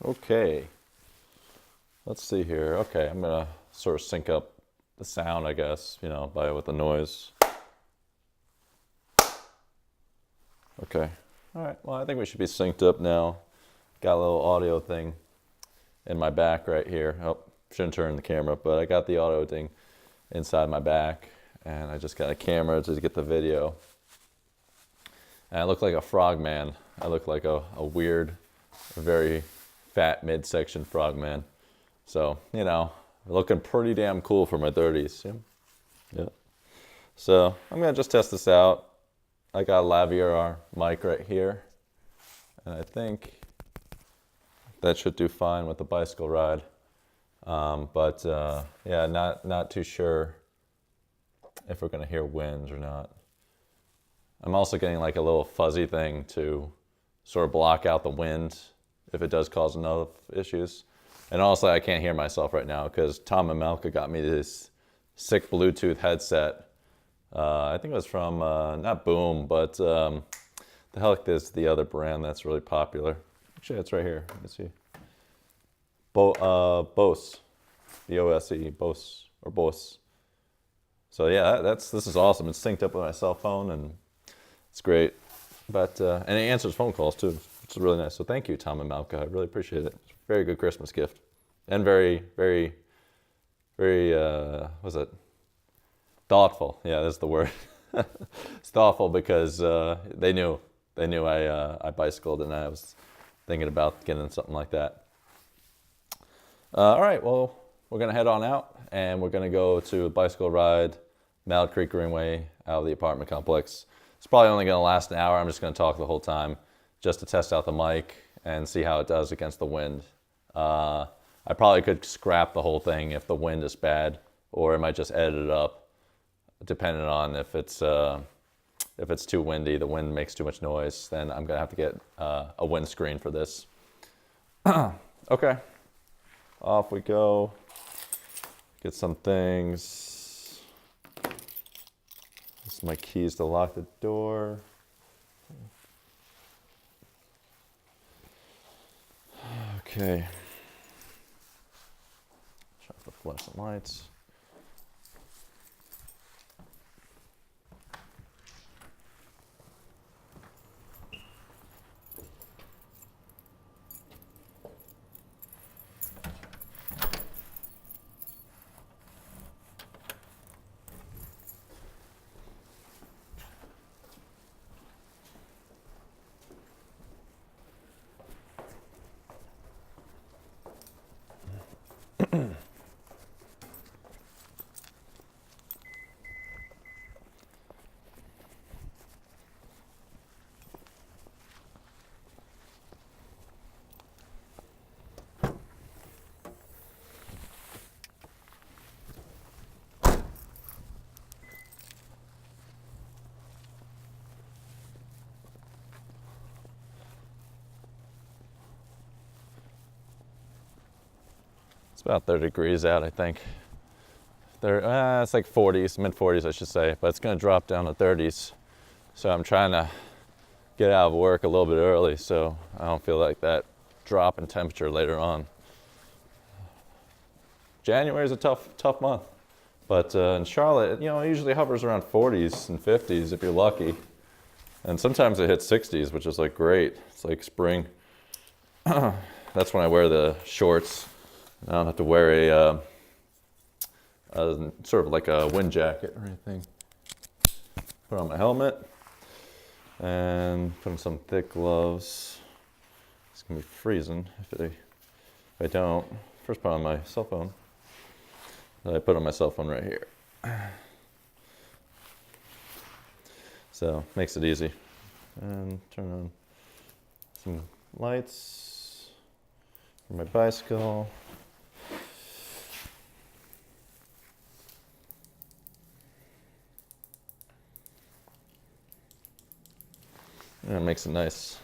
Okay, let's see here. Okay, I'm gonna sort of sync up the sound, I guess, with the noise. Okay, all right, well, I think we should be synced up now. Got a little audio thing in my back right here. Oh, shouldn't turn the camera, but I got the audio thing inside my back, and I just got a camera to get the video. And I look like a frogman. I look like a weird, very fat midsection frogman. So, looking pretty damn cool for my 30s. Yeah. So I'm gonna just test this out. I got a Lavalier mic right here, and I think that should do fine with the bicycle ride. Yeah, not too sure if we're gonna hear winds or not. I'm also getting like a little fuzzy thing to sort of block out the wind if it does cause enough issues. And also I can't hear myself right now because Tom and Malka got me this sick Bluetooth headset. I think it was from, not Boom, but the heck is the other brand that's really popular. Actually, it's right here. Let me see. Bose. B-O-S-E, Bose, or Bose. So yeah, this is awesome. It's synced up with my cell phone, and it's great. But and it answers phone calls too, which is really nice. So thank you, Tom and Malka. I really appreciate it. It's a very good Christmas gift, and very, very, very. What's it? Thoughtful. Yeah, that's the word. It's thoughtful because they knew I bicycled, and I was thinking about getting something like that. All right, well, we're gonna head on out, and we're gonna go to a bicycle ride, Mallard Creek Greenway, out of the apartment complex. It's probably only gonna last an hour. I'm just gonna talk the whole time, just to test out the mic and see how it does against the wind. I probably could scrap the whole thing if the wind is bad, or I might just edit it up, depending on if it's too windy, the wind makes too much noise, then I'm gonna have to get a windscreen for this. Okay, off we go. Get some things. This is my keys to lock the door. Okay. Shut off the fluorescent lights. It's about 30 degrees out, I think. It's like 40s, mid 40s, I should say, but it's going to drop down to 30s. So I'm trying to get out of work a little bit early so I don't feel like that drop in temperature later on. January is a tough month, but in Charlotte, it usually hovers around 40s and 50s if you're lucky. And sometimes it hits 60s, which is like great. It's like spring. That's when I wear the shorts. I don't have to wear a sort of like a wind jacket or anything. Put on my helmet and put on some thick gloves. It's gonna be freezing if I don't. First put on my cell phone. Then I put on my cell phone right here. So makes it easy. And turn on some lights for my bicycle. And it makes it nice.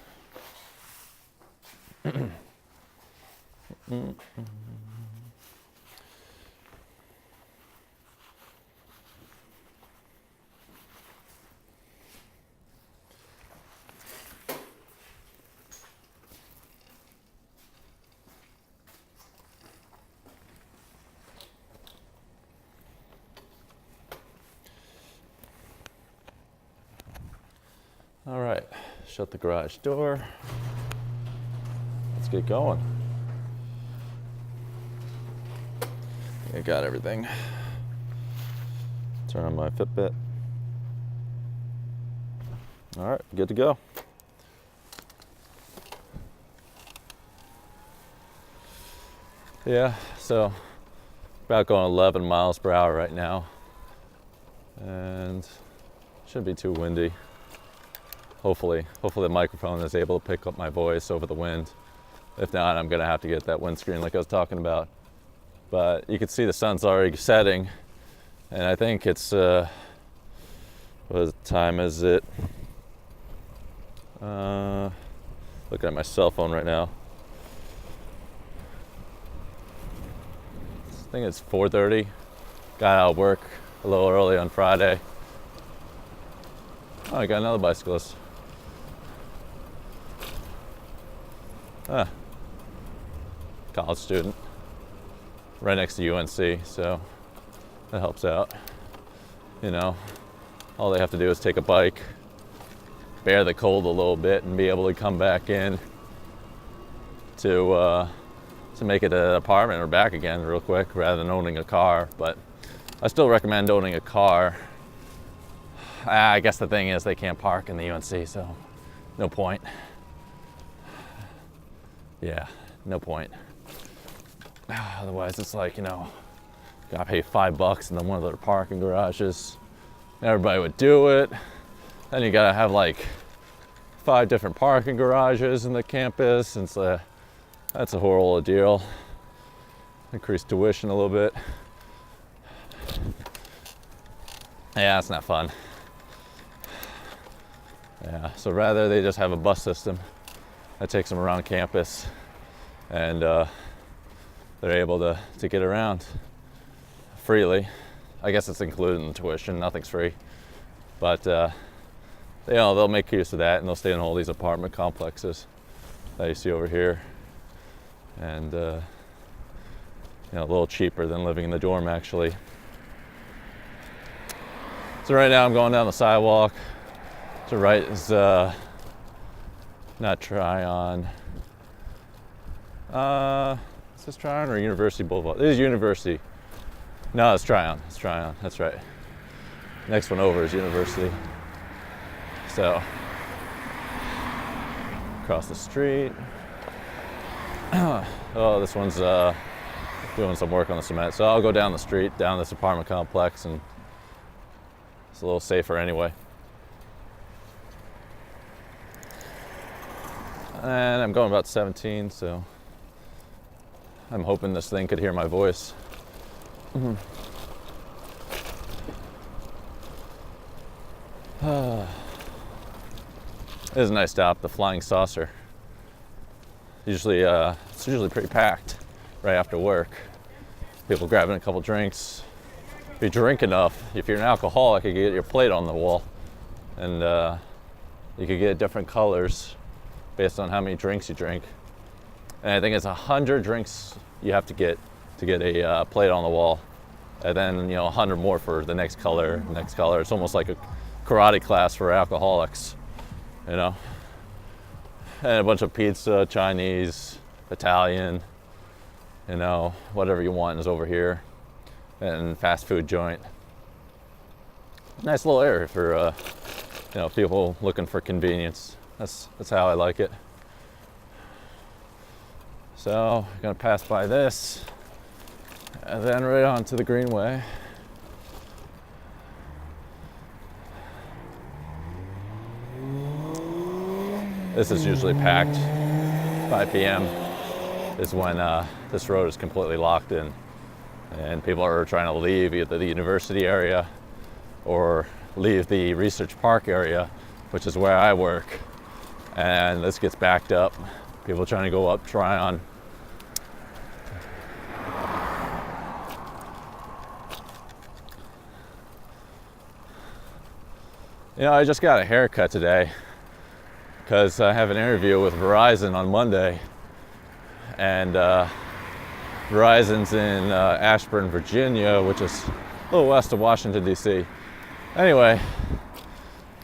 All right, shut the garage door. Let's get going. I got everything. Turn on my Fitbit. All right, good to go. Yeah, so about going 11 miles per hour right now, and shouldn't be too windy. Hopefully the microphone is able to pick up my voice over the wind. If not, I'm gonna have to get that windscreen like I was talking about. But you can see the sun's already setting, and I think it's what time is it? Looking at my cell phone right now. I think it's 4:30. Got out of work a little early on Friday. Oh, I got another bicyclist. College student. Right next to UNC, so that helps out. You know, all they have to do is take a bike, bear the cold a little bit, and be able to come back in to make it an apartment or back again real quick, rather than owning a car. But I still recommend owning a car. I guess the thing is they can't park in the UNC, so no point. Yeah, no point. Otherwise, it's like, you know, gotta pay $5 in one of their parking garages. Everybody would do it. Then you gotta have like 5 different parking garages in the campus, and so that's a whole deal. Increase tuition a little bit. Yeah, it's not fun. Yeah, so rather they just have a bus system that takes them around campus, and they're able to get around freely. I guess it's included in the tuition, nothing's free. But you know, they'll make use of that, and they'll stay in all these apartment complexes that you see over here. And you know, a little cheaper than living in the dorm, actually. So right now I'm going down the sidewalk. To the right is not Tryon. Is this Tryon or University Boulevard? This is University. No, it's Tryon. It's Tryon. That's right. Next one over is University. So, across the street. Oh, this one's doing some work on the cement. So I'll go down the street, down this apartment complex, and it's a little safer anyway. And I'm going about 17, so I'm hoping this thing could hear my voice. It is a nice stop, the Flying Saucer. It's usually pretty packed right after work. People grabbing a couple drinks. If you drink enough, if you're an alcoholic, you can get your plate on the wall, and you can get different colors based on how many drinks you drink. And I think it's 100 drinks you have to get a plate on the wall, and then, you know, 100 more for the next color. It's almost like a karate class for alcoholics, you know. And a bunch of pizza, Chinese, Italian, you know, whatever you want is over here. And fast food joint. Nice little area for you know, people looking for convenience. That's how I like it. So I'm gonna pass by this, and then right onto the Greenway. This is usually packed. 5 p.m. is when this road is completely locked in, and people are trying to leave either the university area or leave the research park area, which is where I work. And this gets backed up. People trying to go up Tryon. You know, I just got a haircut today because I have an interview with Verizon on Monday, and Verizon's in Ashburn, Virginia, which is a little west of Washington, D.C. Anyway,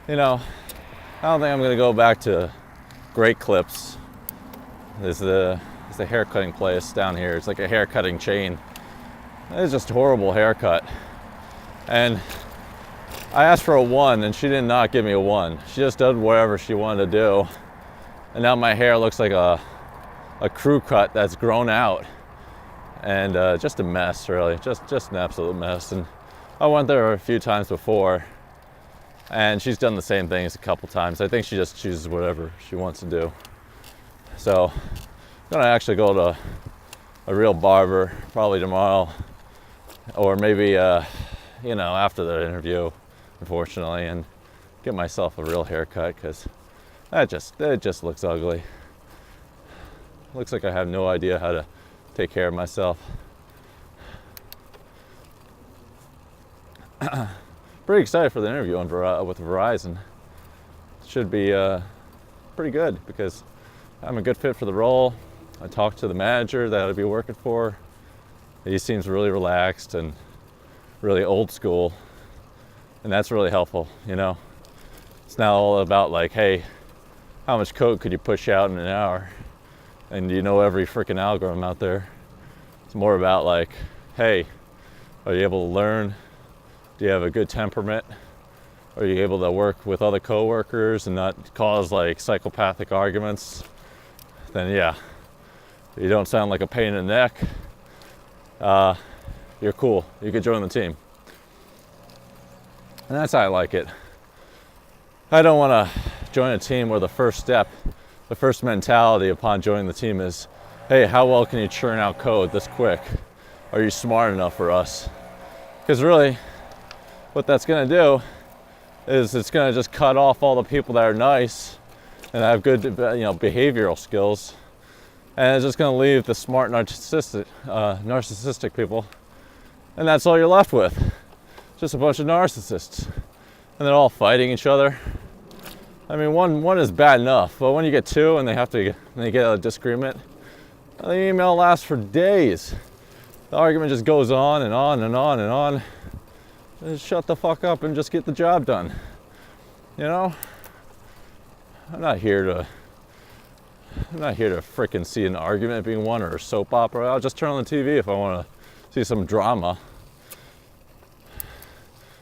you know, I don't think I'm gonna go back to Great Clips. There's the hair cutting place down here. It's like a hair cutting chain. It's just a horrible haircut. And I asked for a 1 and she did not give me a 1. She just did whatever she wanted to do. And now my hair looks like a crew cut that's grown out. And just a mess, really. Just an absolute mess. And I went there a few times before and she's done the same things a couple times. I think she just chooses whatever she wants to do. So I'm gonna actually go to a real barber probably tomorrow, or maybe after the interview, unfortunately, and get myself a real haircut, because it just looks ugly. Looks like I have no idea how to take care of myself. Pretty excited for the interview with Verizon. Should be pretty good because I'm a good fit for the role. I talked to the manager that I'd be working for. He seems really relaxed and really old school, and that's really helpful, you know. It's not all about like, hey, how much code could you push out in an hour? And you know every freaking algorithm out there. It's more about like, hey, are you able to learn? Do you have a good temperament? Are you able to work with other coworkers and not cause like psychopathic arguments? Then yeah, you don't sound like a pain in the neck. You're cool. You could join the team. And that's how I like it. I don't want to join a team where the first step, the first mentality upon joining the team is, hey, how well can you churn out code this quick? Are you smart enough for us? Because really, what that's going to do is it's going to just cut off all the people that are nice and have good, behavioral skills, and it's just going to leave the smart narcissistic people, and that's all you're left with. Just a bunch of narcissists, and they're all fighting each other. I mean, one is bad enough, but when you get two and they get a disagreement, the email lasts for days. The argument just goes on and on and on and on. Just shut the fuck up and just get the job done. You know? I'm not here to frickin' see an argument being won or a soap opera. I'll just turn on the TV if I want to see some drama.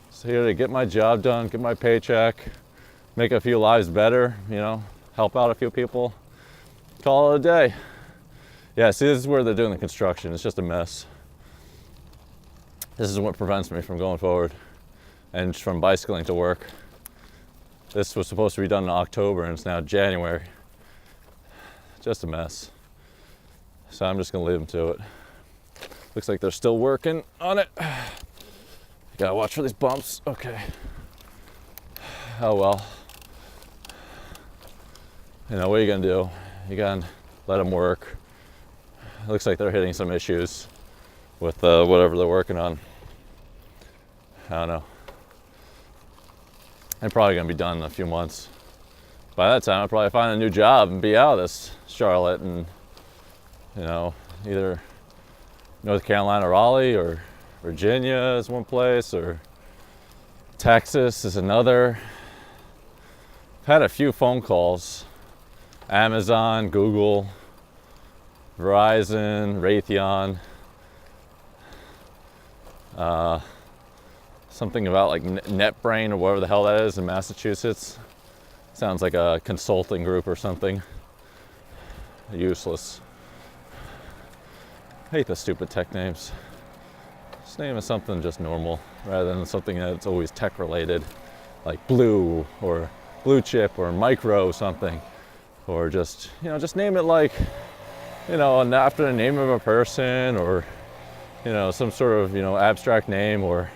Just here to get my job done, get my paycheck, make a few lives better, help out a few people, call it a day. Yeah, see, this is where they're doing the construction. It's just a mess. This is what prevents me from going forward and from bicycling to work. This was supposed to be done in October and it's now January. Just a mess. So I'm just gonna leave them to it. Looks like they're still working on it. Gotta watch for these bumps. Okay. Oh well. What are you gonna do? You gotta let them work. It looks like they're hitting some issues with whatever they're working on. I don't know. They're probably gonna be done in a few months. By that time, I'll probably find a new job and be out of this Charlotte and, either North Carolina, Raleigh, or Virginia is one place, or Texas is another. I've had a few phone calls. Amazon, Google, Verizon, Raytheon. Something about like NetBrain or whatever the hell that is in Massachusetts. Sounds like a consulting group or something. Useless. I hate the stupid tech names. Just name it something just normal rather than something that's always tech related, like Blue or Blue Chip or Micro something, or just name it like after the name of a person, or some sort of abstract name, or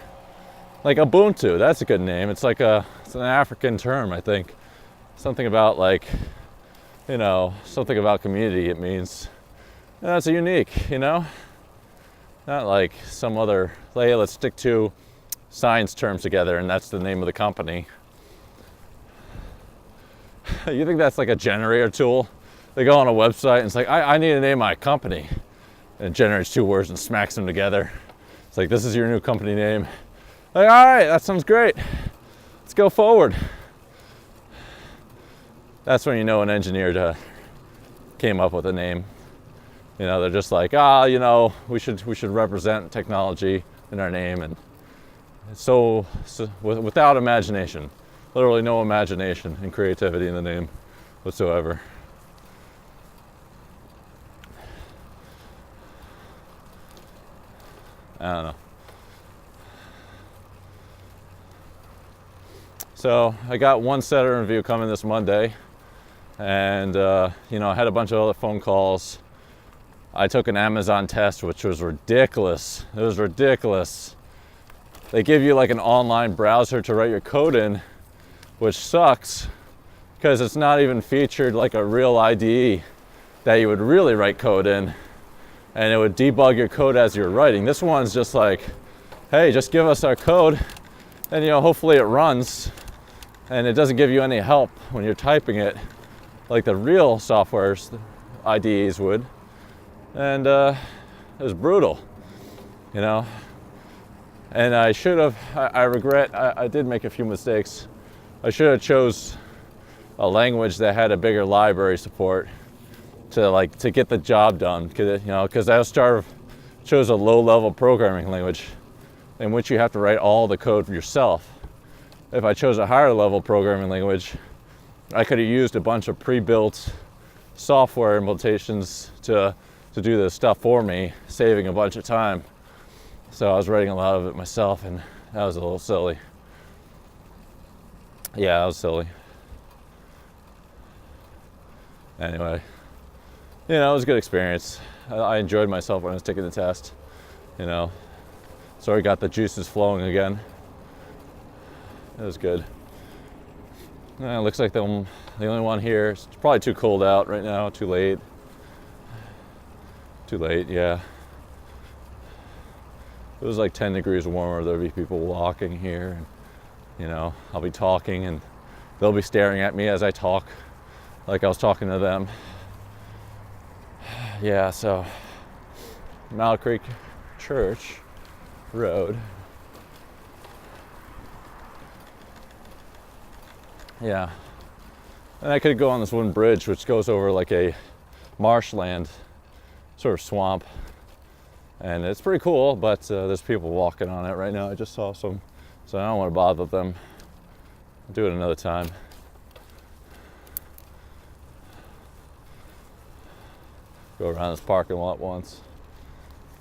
like Ubuntu. That's a good name. It's like it's an African term, I think. Something about something about community. It means that's unique, not like some other, hey, let's stick to science terms together and that's the name of the company. You think that's like a generator tool? They go on a website and it's like, I need to name my company. And it generates two words and smacks them together. It's like, this is your new company name. Like, all right, that sounds great. Let's go forward. that's when you know an engineer came up with a name. You know, they're just like, you know, we should represent technology in our name, and so without imagination, literally no imagination and creativity in the name whatsoever. I don't know. So I got one set interview coming this Monday, and you know, I had a bunch of other phone calls. I took an Amazon test, which was ridiculous. It was ridiculous. They give you like an online browser to write your code in, which sucks because it's not even featured like a real IDE that you would really write code in, and it would debug your code as you're writing. This one's just like, hey, just give us our code, and you know, hopefully it runs, and it doesn't give you any help when you're typing it like the real software's IDEs would. And it was brutal, you know. And I should have, I regret, I did make a few mistakes. I should have chose a language that had a bigger library support to get the job done. Because I chose a low-level programming language in which you have to write all the code yourself. If I chose a higher-level programming language, I could have used a bunch of pre-built software implementations to do this stuff for me, saving a bunch of time. So I was writing a lot of it myself, and that was a little silly. Yeah, that was silly. Anyway, you know, it was a good experience. I enjoyed myself when I was taking the test, you know. So I got the juices flowing again. It was good. It looks like the only one here. It's probably too cold out right now, too late. Too late, yeah. It was like 10 degrees warmer. There'll be people walking here, and you know, I'll be talking and they'll be staring at me as I talk, like I was talking to them. Yeah, so Mallard Creek Church Road. Yeah. And I could go on this one bridge which goes over like a marshland, sort of swamp. And it's pretty cool, but there's people walking on it right now. I just saw some, so I don't want to bother them. I'll do it another time. Go around this parking lot once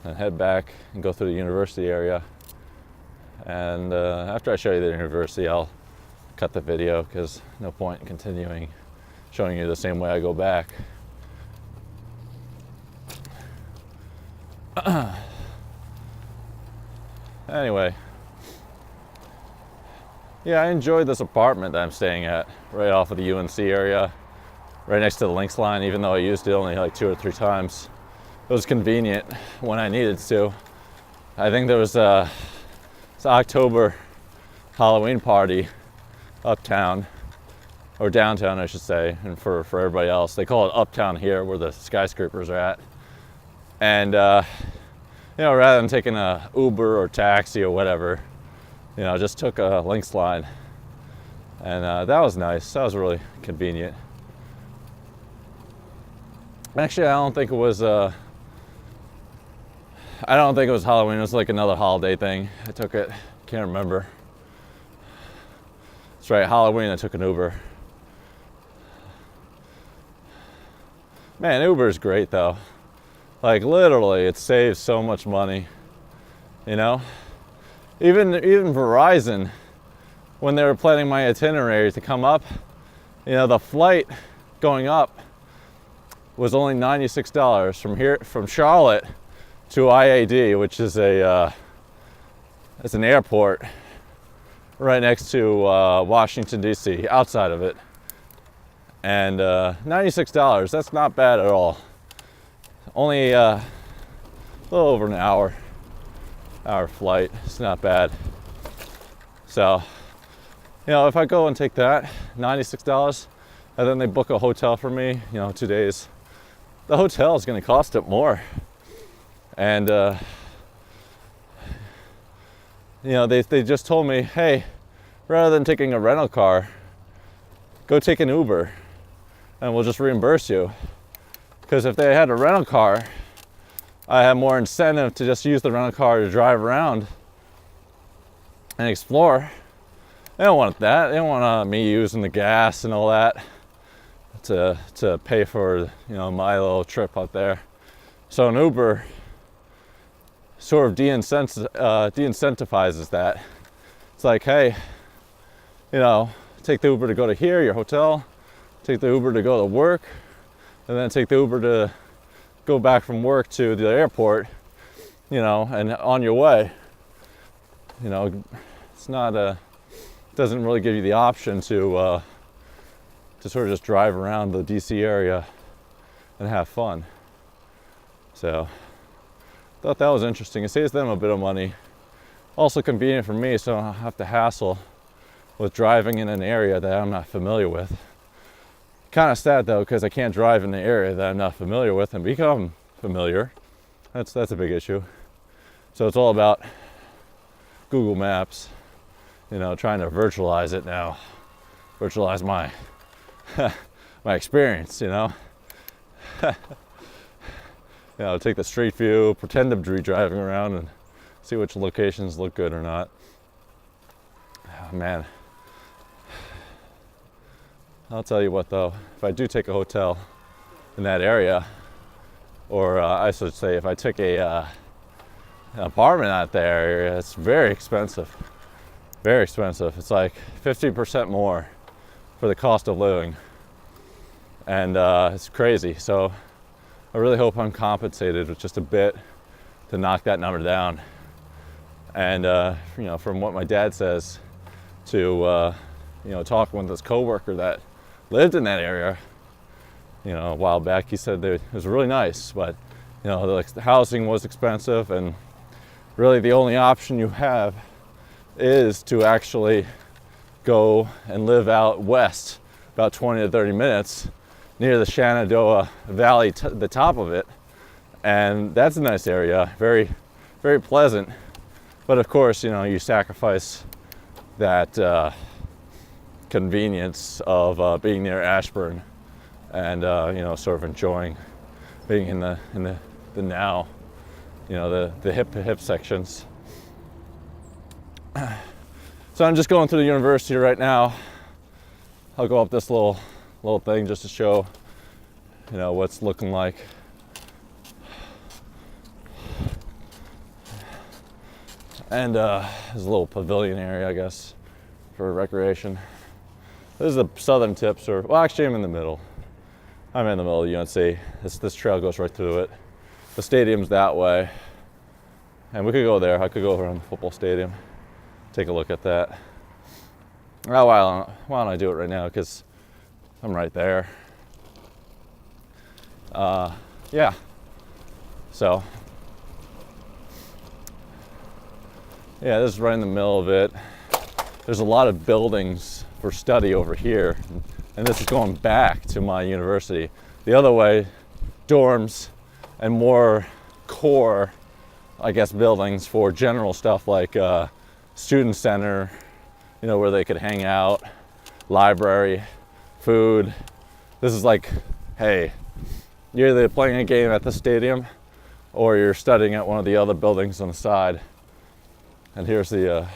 and head back and go through the university area. And after I show you the university, I'll cut the video because no point in continuing showing you the same way I go back. Anyway, yeah, I enjoyed this apartment that I'm staying at right off of the UNC area, right next to the Lynx line, even though I used it only like 2 or 3 times. It was convenient when I needed to. I think there was it's October Halloween party uptown, or downtown I should say, and for everybody else, they call it uptown here where the skyscrapers are at. And you know, rather than taking a Uber or taxi or whatever, you know, just took a Lynx line, and that was nice. That was really convenient. Actually, I don't think it was Halloween. It was like another holiday thing. I took it. Can't remember. That's right, Halloween. I took an Uber. Man, Uber is great though. Like literally, it saves so much money, you know? Even Verizon, when they were planning my itinerary to come up, you know, the flight going up was only $96 from Charlotte to IAD, which is it's an airport right next to Washington, D.C., outside of it. And $96, that's not bad at all. Only a little over an hour flight. It's not bad. So, you know, if I go and take that, $96, and then they book a hotel for me, you know, 2 days, the hotel is going to cost it more. And, you know, they just told me, hey, rather than taking a rental car, go take an Uber. and we'll just reimburse you. Because if they had a rental car, I have more incentive to just use the rental car to drive around and explore. They don't want that. They don't want me using the gas and all that to pay for, you know, my little trip out there. So an Uber sort of de-incentivizes that. It's like, hey, you know, take the Uber to go to here, your hotel, take the Uber to go to work, and then take the Uber to go back from work to the airport, you know, and on your way. You know, it's not doesn't really give you the option to sort of just drive around the DC area and have fun. So thought that was interesting. It saves them a bit of money. Also convenient for me, so I don't have to hassle with driving in an area that I'm not familiar with. Kind of sad though, because I can't drive in an area that I'm not familiar with and become familiar. That's a big issue. So it's all about Google Maps, you know, trying to virtualize it now. Virtualize my my experience, you know. You know, take the street view, pretend to be driving around and see which locations look good or not. Oh, man. I'll tell you what though, if I do take a hotel in that area, or I should say if I took an apartment out there, it's very expensive. Very expensive. It's like 50% more for the cost of living. And it's crazy. So I really hope I'm compensated with just a bit to knock that number down. And you know, from what my dad says, to you know, talking with this coworker that lived in that area, you know, a while back, he said that it was really nice, but you know, the housing was expensive, and really the only option you have is to actually go and live out west, about 20 to 30 minutes, near the Shenandoah Valley, the top of it, and that's a nice area, very, very pleasant. But of course, you know, you sacrifice that convenience of being near Ashburn and you know, sort of enjoying being in the now, you know, the hip sections. So I'm just going through the university right now. I'll go up this little thing just to show, you know, what's looking like. And there's a little pavilion area, I guess, for recreation. This is the southern tips, or well, actually I'm in the middle. I'm in the middle of UNC. This trail goes right through it. The stadium's that way, and we could go there. I could go around the football stadium, take a look at that. Oh, why don't I do it right now? Because I'm right there. Yeah. So, yeah, this is right in the middle of it. There's a lot of buildings for study over here, and this is going back to my university. The other way, dorms and more core, I guess, buildings for general stuff like student center, you know, where they could hang out, library, food. This is like, hey, you're either playing a game at the stadium or you're studying at one of the other buildings on the side. And here's the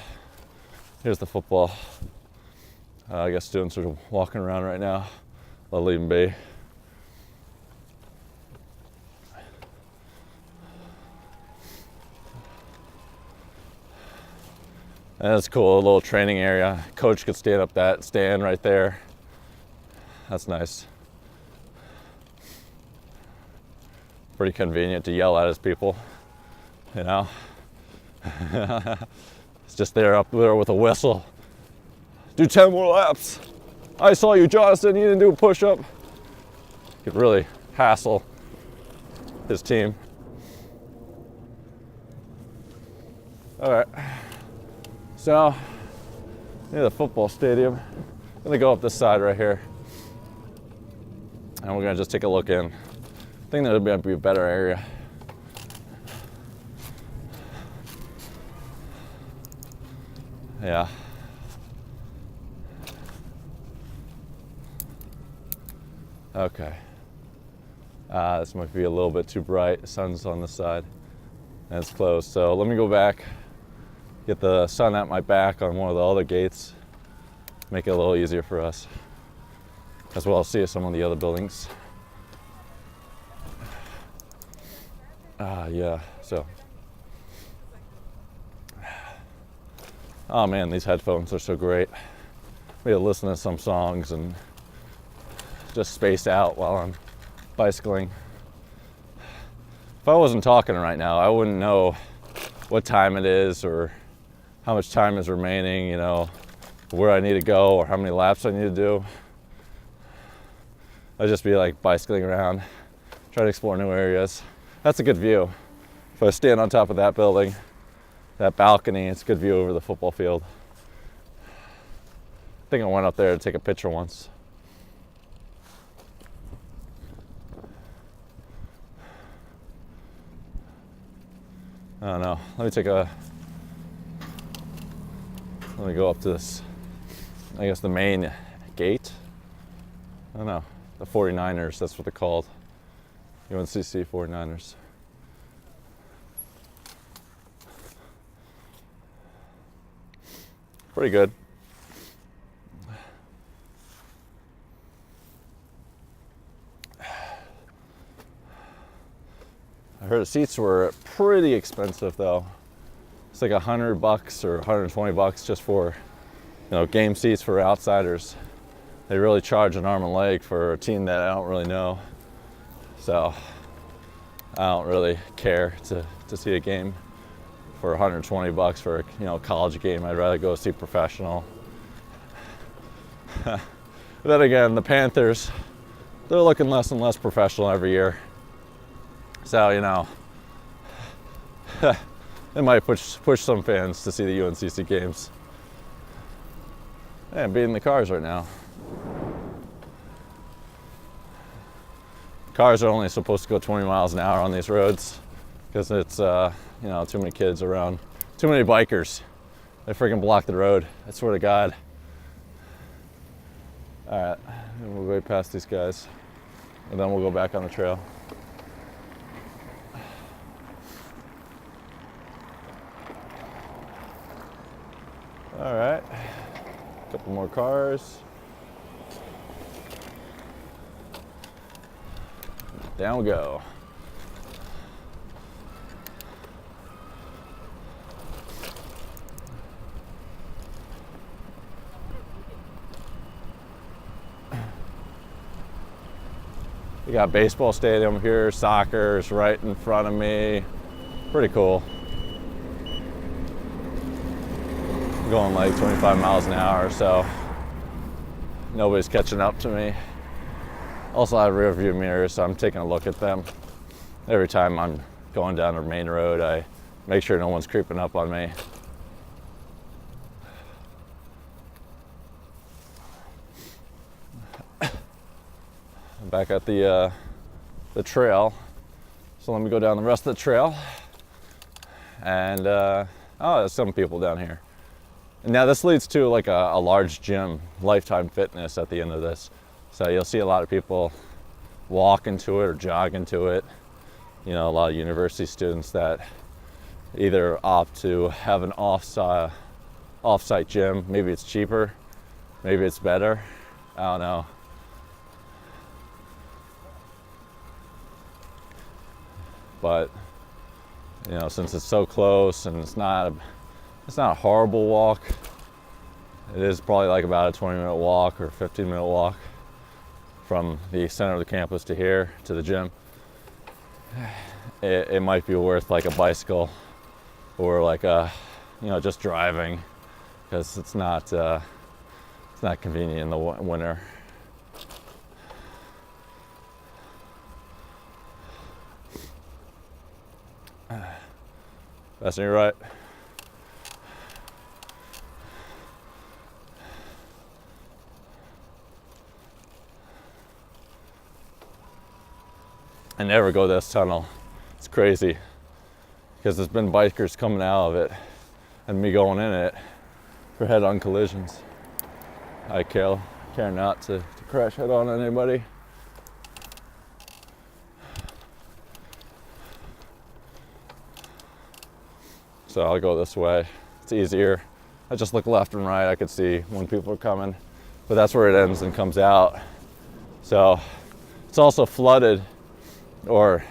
football. I guess students are walking around right now. I'll leave them be. And that's cool, a little training area. Coach could stand up that stand right there. That's nice. Pretty convenient to yell at his people, you know. It's just there up there with a whistle. Do 10 more laps. I saw you, Jonathan, you didn't do a push-up. Could really hassle his team. All right. So, near the football stadium, I'm gonna go up this side right here. And we're gonna just take a look in. I think that would be a better area. Yeah. Okay. This might be a little bit too bright. The sun's on this side and it's closed. So let me go back, get the sun at my back on one of the other gates, make it a little easier for us, as well as see some of the other buildings. Yeah, so. Oh man, these headphones are so great. We have to listen to some songs and just space out while I'm bicycling. If I wasn't talking right now, I wouldn't know what time it is or how much time is remaining, you know, where I need to go or how many laps I need to do. I'd just be like bicycling around, trying to explore new areas. That's a good view. If I stand on top of that building, that balcony, it's a good view over the football field. I think I went up there to take a picture once. I don't know. Let me go up to this, I guess the main gate. I don't know. The 49ers, that's what they're called. UNCC 49ers. Pretty good. I heard the seats were pretty expensive though. It's like $100 or $120 just for, you know, game seats for outsiders. They really charge an arm and leg for a team that I don't really know. So I don't really care to see a game for $120 for a, you know, college game. I'd rather go see professional. But then again, the Panthers, they're looking less and less professional every year. So, you know, it might push some fans to see the UNCC games. Yeah, I'm beating the cars right now. Cars are only supposed to go 20 miles an hour on these roads because it's, you know, too many kids around, too many bikers. They freaking block the road. I swear to God. All right, and we'll go past these guys, and then we'll go back on the trail. All right, a couple more cars. Down we go. We got baseball stadium here, soccer is right in front of me. Pretty cool. Going like 25 miles an hour, so nobody's catching up to me. Also, I have rear view mirrors, so I'm taking a look at them. Every time I'm going down the main road, I make sure no one's creeping up on me. I'm back at the trail, so let me go down the rest of the trail. And oh, there's some people down here. And now this leads to like a large gym, Lifetime Fitness at the end of this. So you'll see a lot of people walk into it or jog into it. You know, a lot of university students that either opt to have an off-site gym. Maybe it's cheaper, maybe it's better. I don't know. But you know, since it's so close and it's not a horrible walk. It is probably like about a 20-minute walk or 15-minute walk from the center of the campus to here, to the gym. It might be worth like a bicycle or like a, you know, just driving, because it's not convenient in the winter. That's me right. I never go this tunnel. It's crazy because there's been bikers coming out of it and me going in it for head-on collisions. I care not to crash head-on anybody. So I'll go this way. It's easier. I just look left and right. I could see when people are coming, but that's where it ends and comes out. So it's also flooded or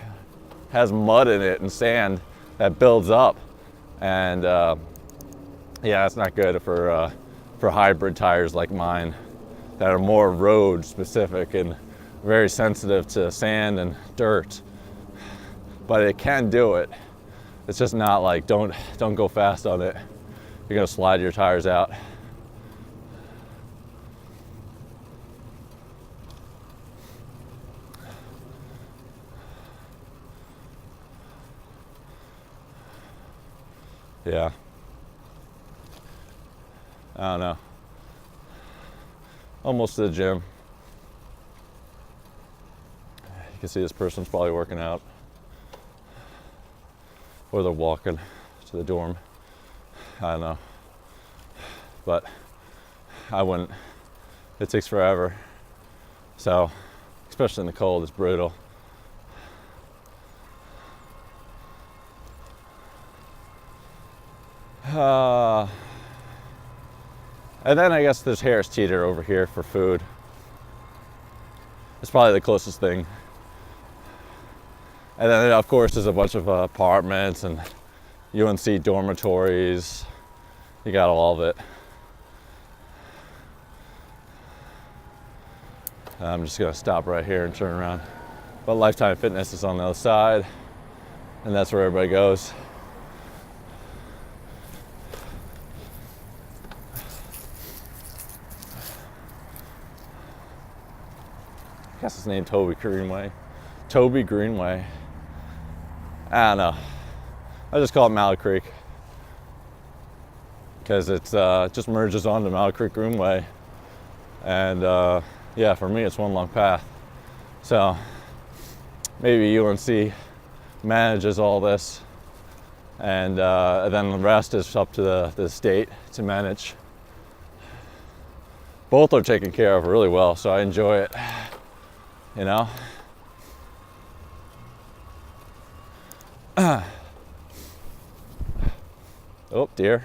has mud in it and sand that builds up, and yeah, it's not good for hybrid tires like mine that are more road specific and very sensitive to sand and dirt. But it can do it. It's just not like, don't go fast on it. You're gonna slide your tires out. Yeah. I don't know. Almost to the gym. You can see this person's probably working out. Or they're walking to the dorm. I don't know. But I wouldn't. It takes forever. So, especially in the cold, it's brutal. And then I guess there's Harris Teeter over here for food. It's probably the closest thing. And then of course there's a bunch of apartments and UNC dormitories. You got all of it. I'm just gonna stop right here and turn around. But Lifetime Fitness is on the other side, and that's where everybody goes. I guess it's named Toby Greenway. Toby Greenway. I don't know. I just call it Mallard Creek because it's just merges onto Mallard Creek Greenway, and yeah, for me it's one long path. So maybe UNC manages all this, and then the rest is up to the state to manage. Both are taken care of really well, so I enjoy it. You know. Oh, dear.